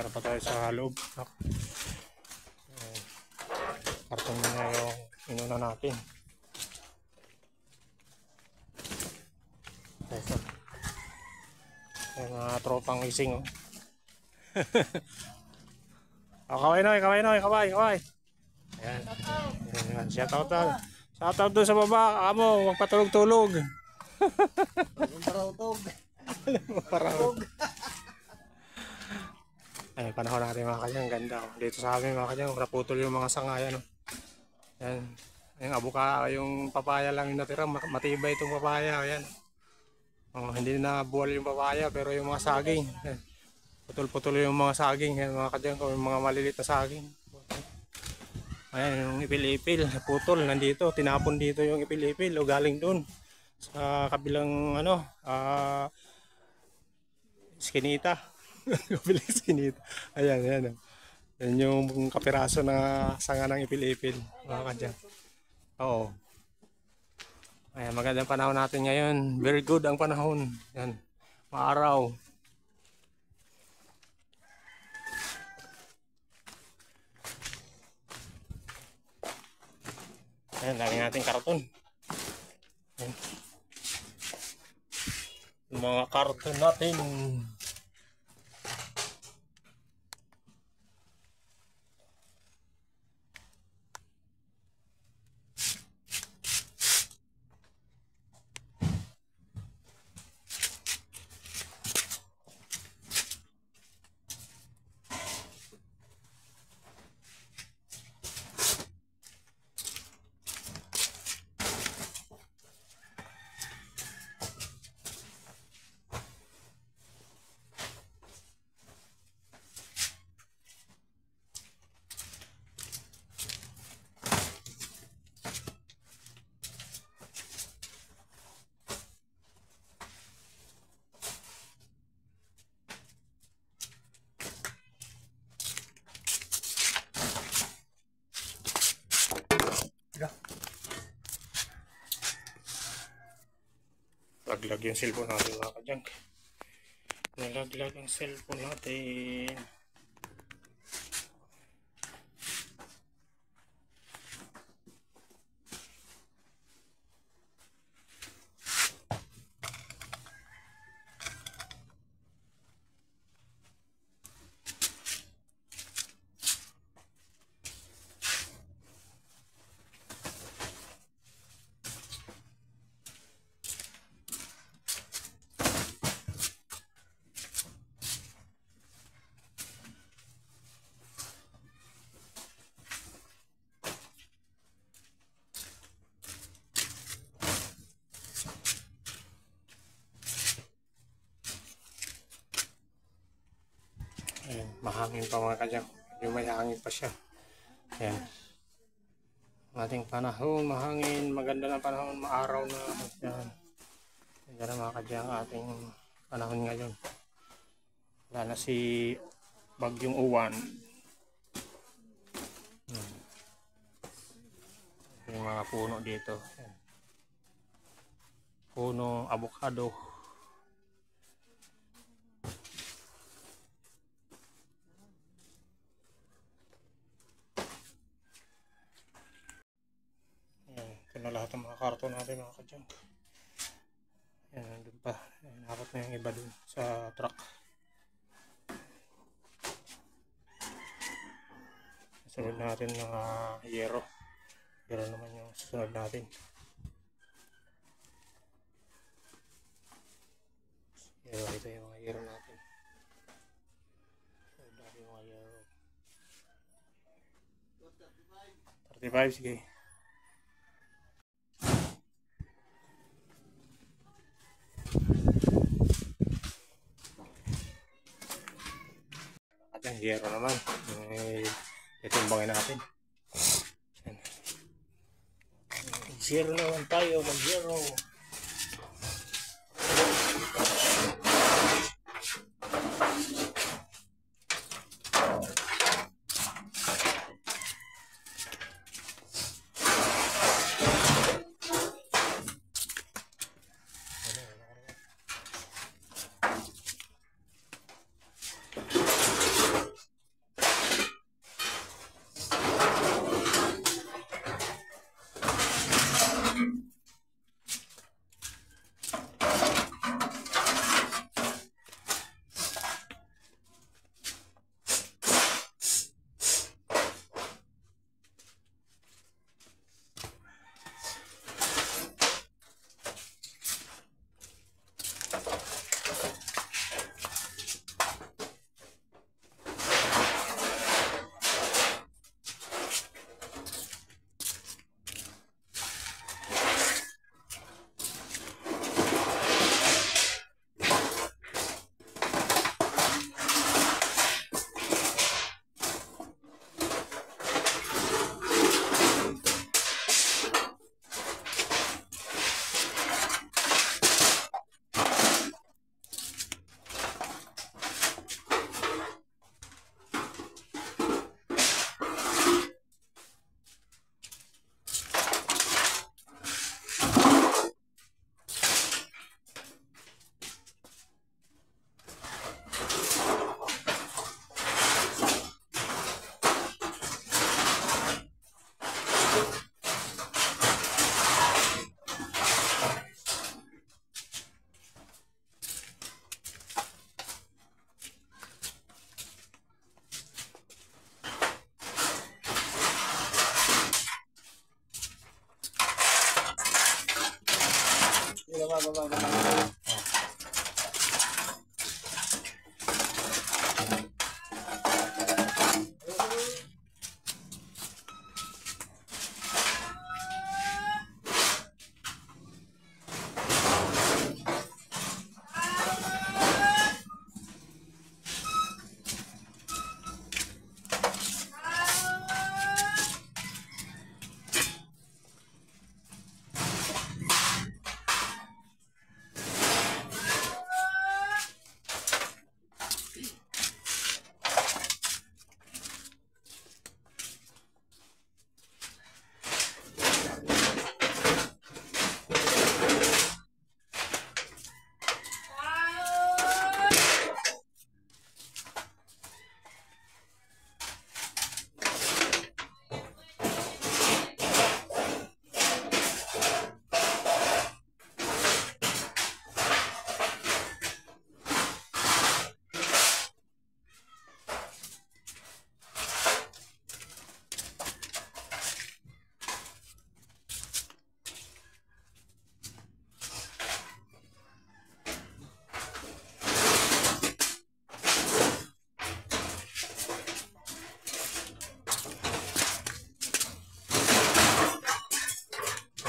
Meron pa tayo sa loob. Karton na yung inuna natin. Yung mga tropang ising. Kaway Noy. Ayan. Shoutout na. Shoutout doon sa baba. Amo, magpatulog-tulog. Parang ay, panahon natin mga kanyang ganda. Dito sa amin mga kanyang naputol yung mga sangayan. Ayan. Yung abuka, yung papaya lang yung natira. Matibay itong papaya. Ayan. Hindi na buwal yung papaya pero yung mga saging. Ayan. Putol-putol yung mga saging. Ayan, mga kanyang, yung mga maliliit na saging. Ayan, yung ipil-ipil. Putol, nandito. Tinapon dito yung ipil-ipil. O galing dun. Sa kabilang Eskinita. Kabilang Eskinita. Ayan. Yan yung kapiraso na sanga ng ipil-ipil. Mga kadyan. Oo. Ayan, magandang panahon natin ngayon. Very good ang panahon. Yan. Maaraw. Ayan, dami natin karton. Ayan. Mga karton natin. Laglag yung cellphone natin mga kadyang. Nalaglag ang cellphone natin. Ayan, mahangin pa mga kadyang. Yung may hangin pa siya. Ayan. Ating panahon, mahangin, maganda na panahon, maaraw na. Ayan. Ganda na mga kadyang ating panahon ngayon. Wala na si Bagyong Uwan. Yung mga puno dito. Ayan. Puno, avocado. Ito na lahat ng mga karton natin mga kadyang. Ayan, nandun pa. Ayan, harap na yung iba dun sa truck. Sunod natin ng yero. Yero naman yung susunod natin. Yero, ito yung mga yero natin. Sunod natin yung mga yero. 35, sige. Ang yero naman. Itimbangin natin. Zero naman tayo. Mag-zero.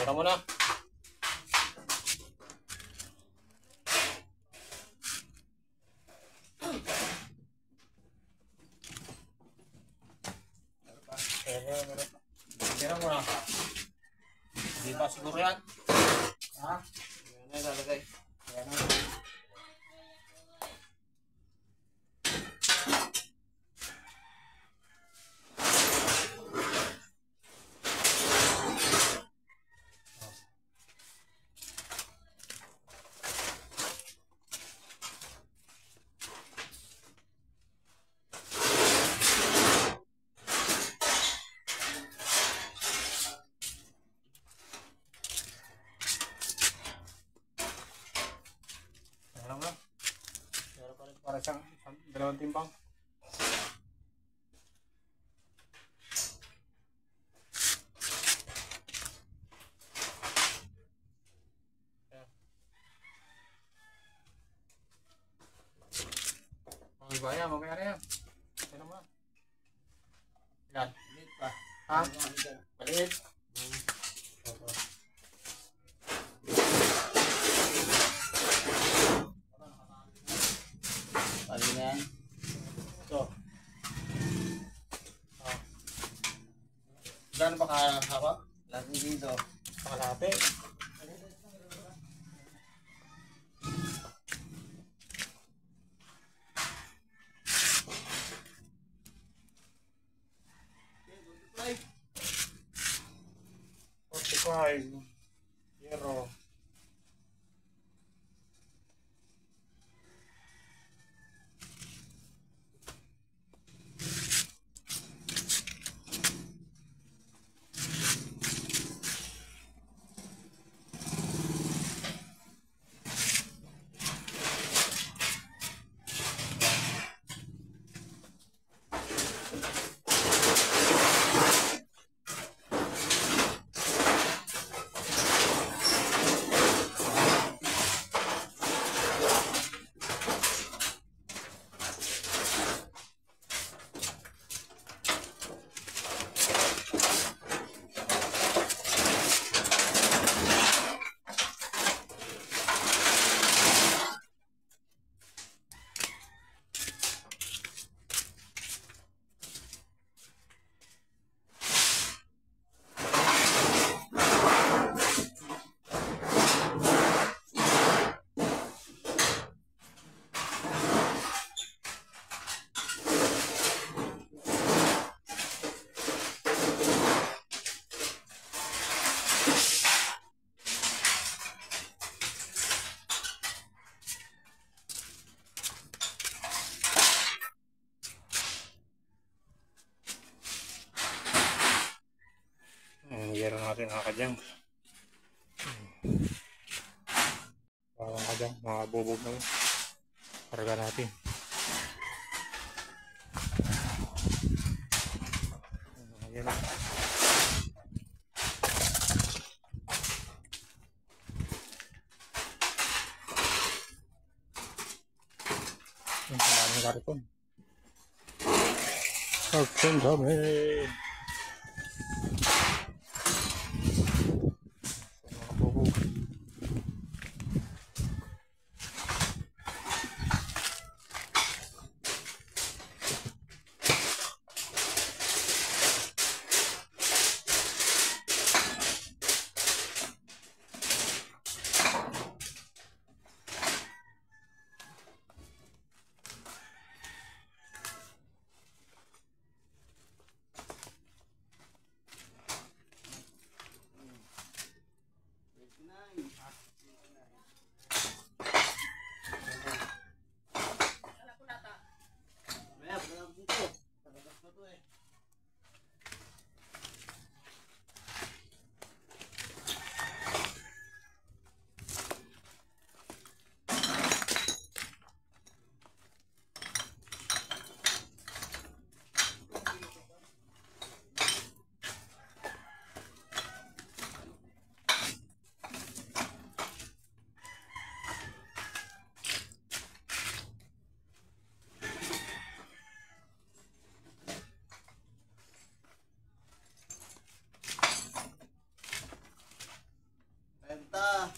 Tira mo na. Tira mo na. Hindi pa siguro yan. Ha? Yan na ilalagay. Yan na. Alam mo? Meron pa rin para isang dalawang timbang. Ang iba yan, mamaya na yan. Alam mo? Ilan? Maliit pa. Ha? Maliit? Yan. Ito. Oh. Gano'n ba kahawak? Lagi dito. Pakalate. Zero. Hiyero natin mga kadyang. Mga kadyang, mga bubog na yun. Karga natin. Ayan na. Ang maraming karton. Karton dami. Benta.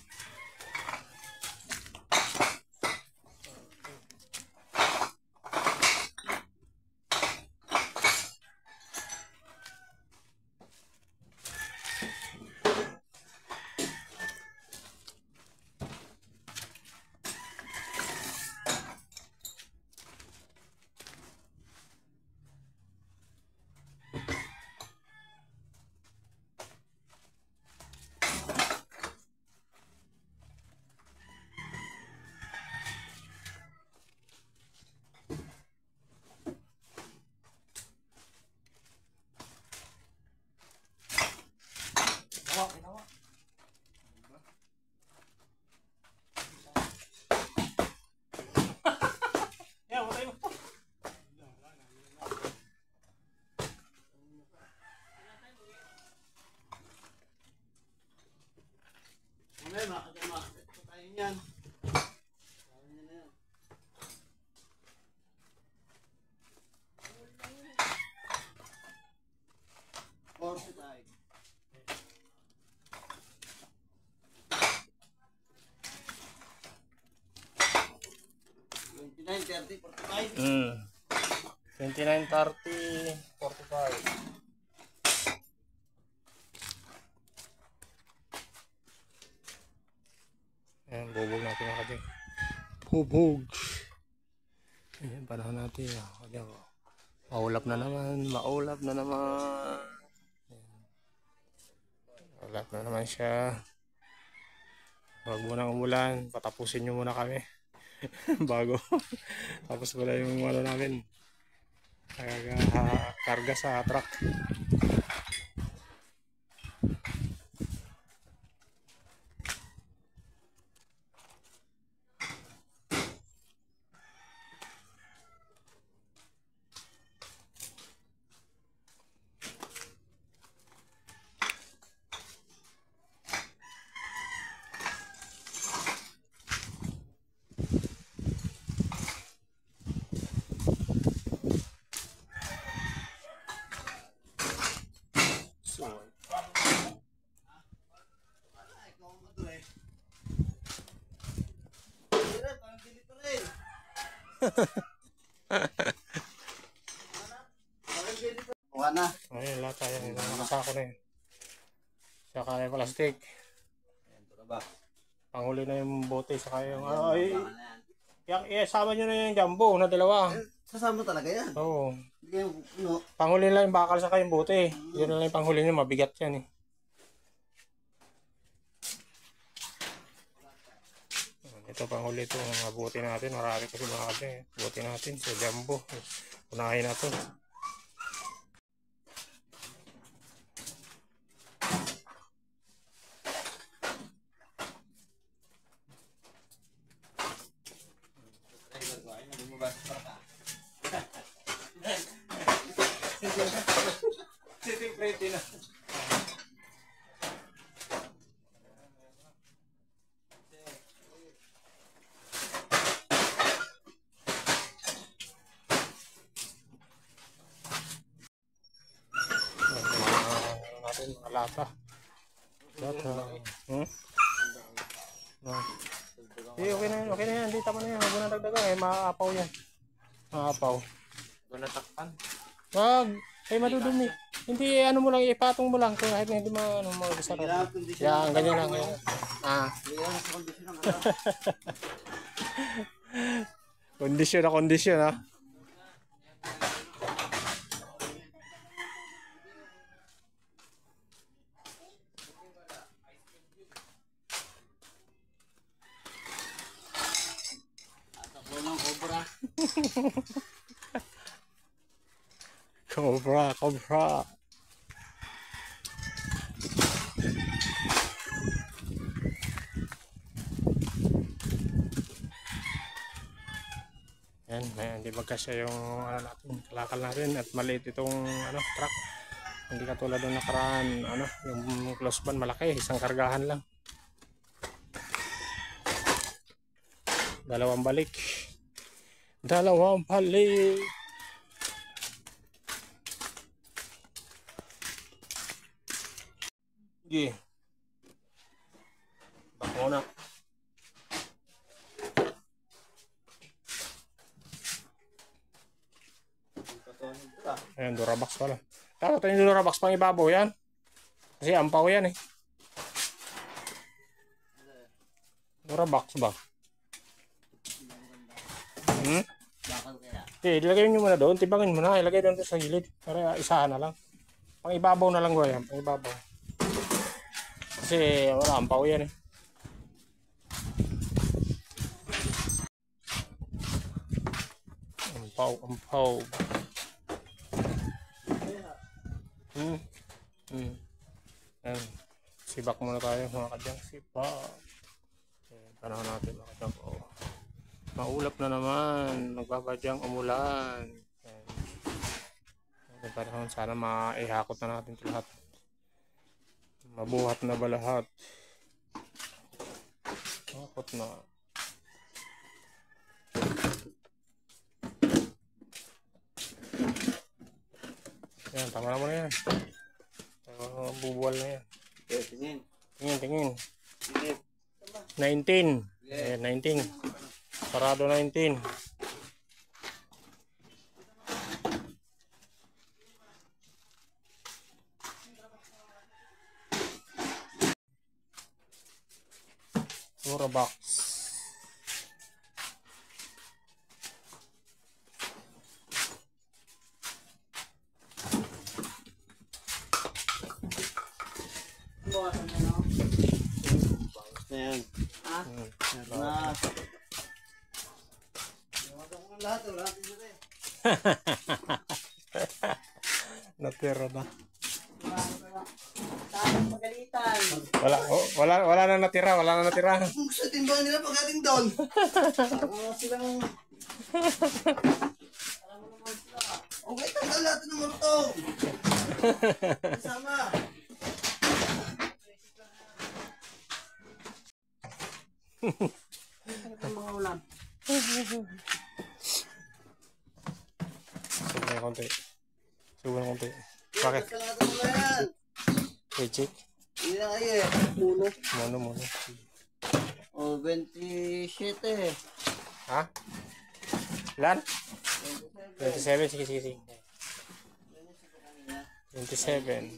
Mamaya makakita tayo niyan. Sabi niya na yan. Force tayo. 29, 30, 45. 29, 30, 45. Ayan, bubog natin mga kading. Bubog. Ayan, panahon natin. Ayan, maulap na naman. Maulap na naman. Ayan. Maulap na naman siya. Huwag muna umulan. Patapusin nyo muna kami. Bago. Tapos wala yung ano namin. Karga sa truck. Buka na. Ayun, lahat tayo. Nakasako na yun. Saka yung plastic. Ayan, ito na ba? Panghuli na yung bote. Saka yung sama nyo na yung jumbo na dalawa. Sasama talaga yan. Oo. Hindi kayo, no. Panghuli na yung bakal saka yung bote. Yun na lang yung panghuli nyo. Mabigat yan eh. Ito panghuli ito. Mga bote natin. Marami kasi mga kabe. Bote natin sa jumbo. Unahin na ito. Sitting na. natin mga lata. Lata. Okay na yan, okay na yan. Hindi, tama na yan. Huwag mo na dagdagan. Maaapaw yan. Maaapaw. Huwag na takpan. Wag. Ay, madudumi. Hindi, ano mo lang, ipatong mo lang. Kahit na hindi mo, ano mo, sarap. Yan, ganyan lang. Ganyan. Kondisyon na kondisyon, ha. Cobra, cobra. Yan, hindi magkasya yung ano natin, kalakal natin at maliit itong ano, truck. Hindi katulad ng nakaraan, ano, yung close van malaki, isang kargahan lang. Dalawang balik. Dalawang balik. Sige. Bako na. Ayan, Durabox pala. Dapat yung Durabox pang ibabaw yan. Kasi ampaw yan eh. Durabox ba? Okay, ilagay nyo muna doon. Tibangin mo na. Ilagay doon sa gilid. Para isahan na lang. Pang ibabaw na lang ko yan. Pang ibabaw. Kasi wala, ampaw yan eh. Ampaw, ampaw. Ayan. Sibak muna tayo mga kadyang. Sibak. Ayan, panahon natin mga kadyang. Oh. Maulap na naman. Nagbabadyang umulan. Ayan. Ayan, panahon. Sana maihakot na natin ito lahat. Mabuhat na ba lahat? Hakot na. Yan, tama naman na yan. Bubuwal na yan. Tingin. Tingin, tingin. Tingin. 19. Ayan, 19. Sarado 19. Durabox. Ayan. Ha? Na. Iwasan ko ng lahat. Wala natin dito eh. Natira na. Pagalitan. Wala na natira, wala na natira. Kung gusto timbangan nila pagdating doon. Silang... Alam mo naman sila. Okay, tanggal natin ng marutong. Sama. Ang mga ulam. Subo na konti. Subo na konti. Bakit? Wait, check. Hindi na kayo eh. Muno. Mono. O, 27 eh. Ha? Lan? 27. Sige. 27.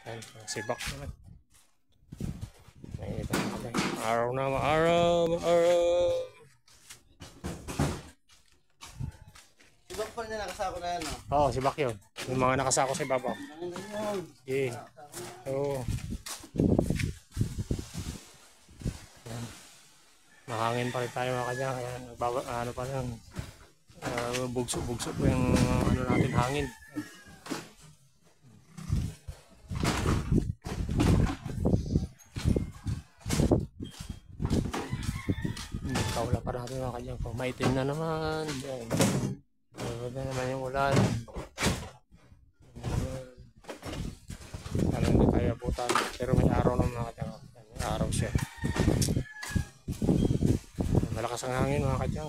Ayan, sibak naman. Araw na, araw. Sibak pa rin na nakasako na yan, no? Oo, sibak yun. Yung mga nakasako sa ibabaw. Ang ganyan. Yeah. Oo. Ayan. Mahangin pa rin tayo mga kanya. Ayan, ano pa lang. Bugso po yung ano natin hangin. Kaula pa natin mga kanya. Maitim na naman. Ayan. Na naman yung ulan. Alam na tayo abutan. Pero may araw naman mga kanya. May araw siya. Malakas ang hangin mga kadyang.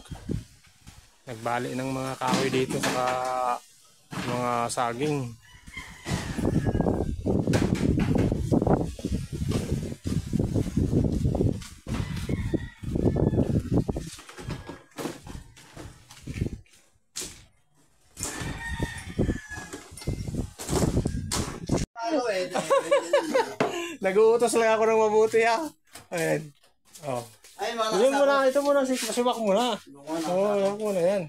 Nagbali ng mga kahoy dito sa mga saging. Nag-uutos lang ako ng mabuti ha. Ayan. Oh. Ay, mga Ito muna, ito muna, sibak muna. Oo, yan muna yan.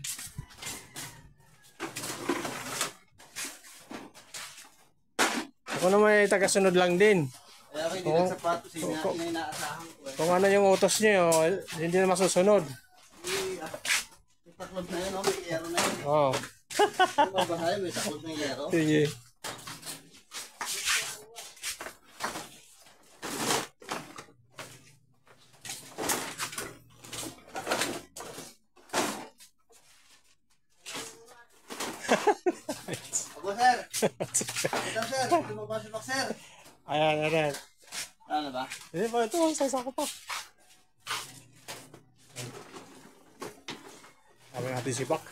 Ako naman ay tagasunod lang din. Kaya ako hindi nagsapatos, inaasahan ko eh. Kung ano yung utos nyo, hindi na masusunod. May taklod na yun, may yero na yun. Oo. May babahay, may taklod na yero. Sige. Abo, sir. Ito, sir. Lumabas, sir. Ayan. Ano ba? Hindi pa, ito, sa ko pa. Sabi natin si Bak.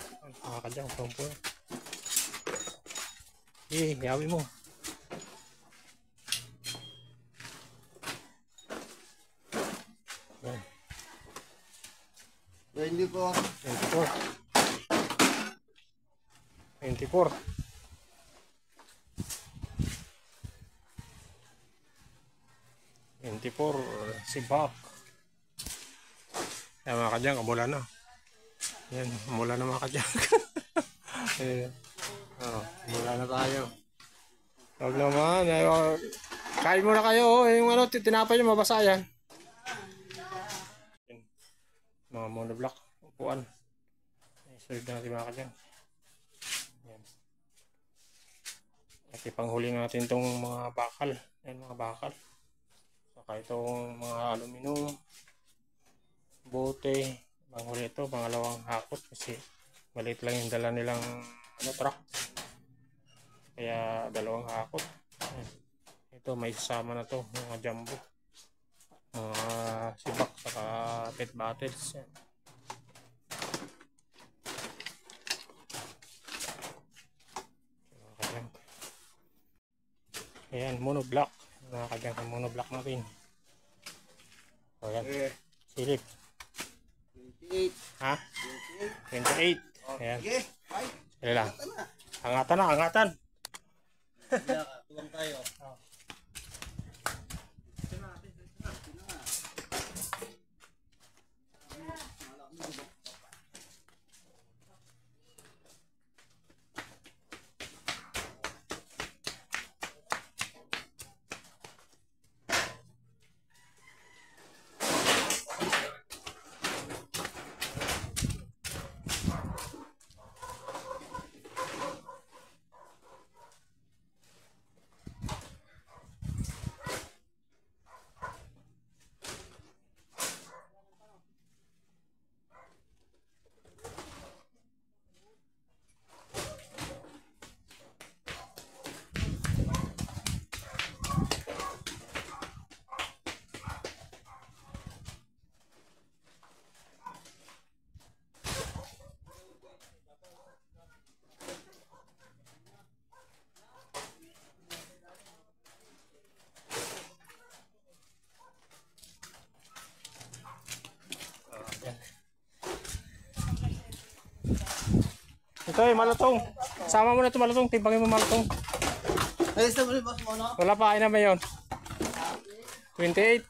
Mga kadyang, pumpo. Yawi mo. Ayan. Hindi po. 24. Si Bak. Ayan mga kadyang, umulan na. Ayan, umulan na mga kadyang. Ayan. Umulan na tayo. Huwag naman. Kain muna kayo. Yung ano, tinapay nyo, mabasa yan. Mga monoblock. Upuan. Isunod natin mga kadyang. Ayan. At ipanghuli natin itong mga bakal. Ayan mga bakal. Saka itong mga aluminum. Bote. Panghuli ito, pangalawang hakot. Kasi maliit lang yung dala nilang truck. Kaya dalawang hakot. Ayan. Ito may isama na to. Mga jumbo. Mga sibak. Saka pet bottles. Ayan. Ayan, monoblock. Nakakagyan sa monoblock natin. So, ayan. Silip. 28. Ha? 28. Ayan. Sige. Ay. Sige lang. Angatan na, angatan. Tuwang tayo. Ito malutong. Sama mo na ito malutong. Timbangin mo malutong. Ay, sa mga boss mo, no? Wala pa, ay naman yun. 28.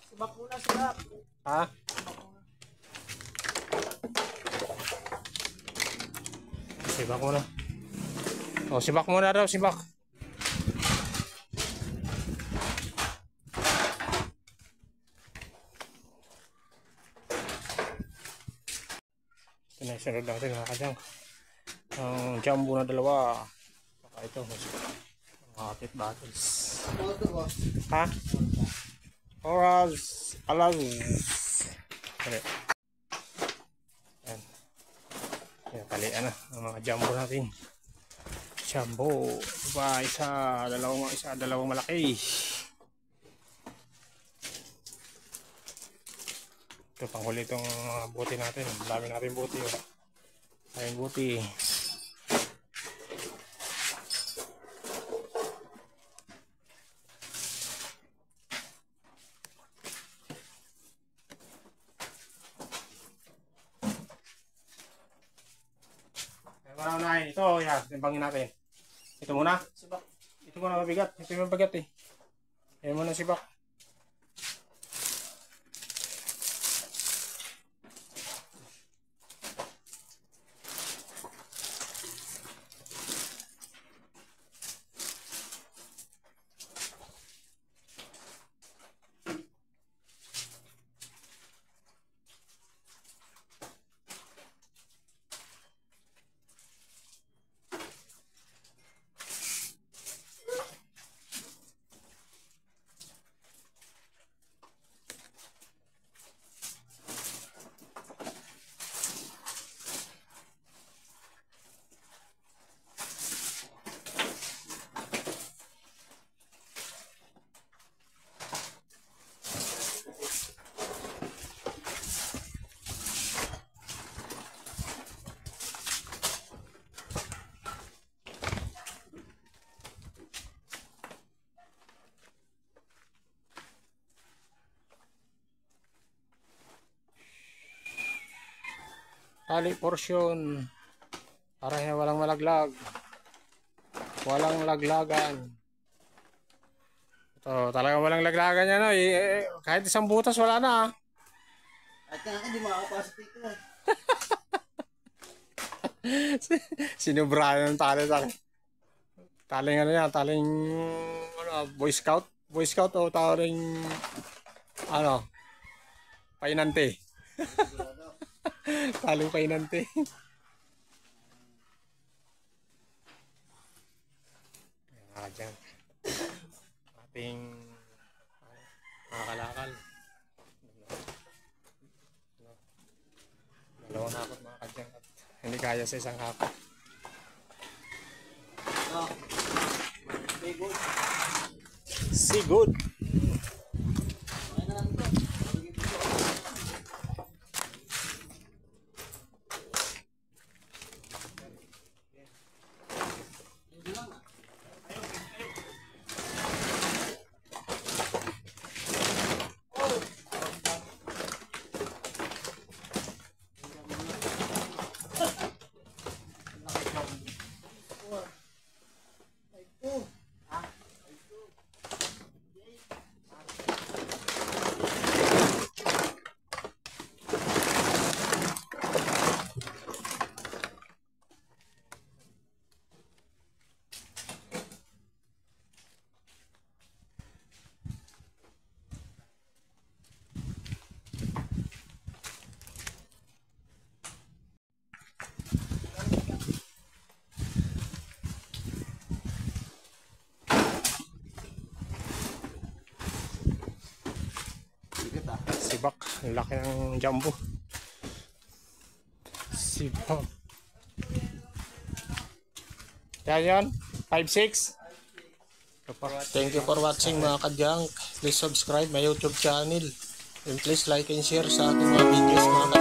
Subak muna, subak. Ha? Sibak mo na. O, sibak mo na daw, sibak. Ito na, sunod natin mga kadyang. Ang jumbo na dalawa. Saka ito, mga pit bottles. Ano to, boss? Ha? Oras, alas. Kali. Yan. Yan, kalian na ang mga jumbo natin. Jumbo. Diba, dalawang malaki. panghuli itong buti natin. Dami natin buti. Oh. Ayun buti. Parang unahin. Ito, yan. Timbangin natin. Ito muna. Sibak. Ito muna mabigat. Ito yung mabigat eh. Yan muna sibak. Tali portion para walang malaglag, walang laglagan. Ito talaga walang laglagan yan, no? Kahit isang butas wala na. At nga hindi makakapasok dito. Sinubra ng tali. Taling ano yan, taling ano, Boy Scout o taling ano, painante. Taling painante. Dyan. Ating makakalakal. Dalawang hakot mga kadyang at hindi kaya sa isang hakot. Sigod. Sigod. Ay na lang ito. Sibak, ang laki ng jumbo. Sibak. Yan yan, 5-6. Thank you for watching mga kadyang. Please subscribe my YouTube channel. And please like and share sa ating mga videos mga kadyang.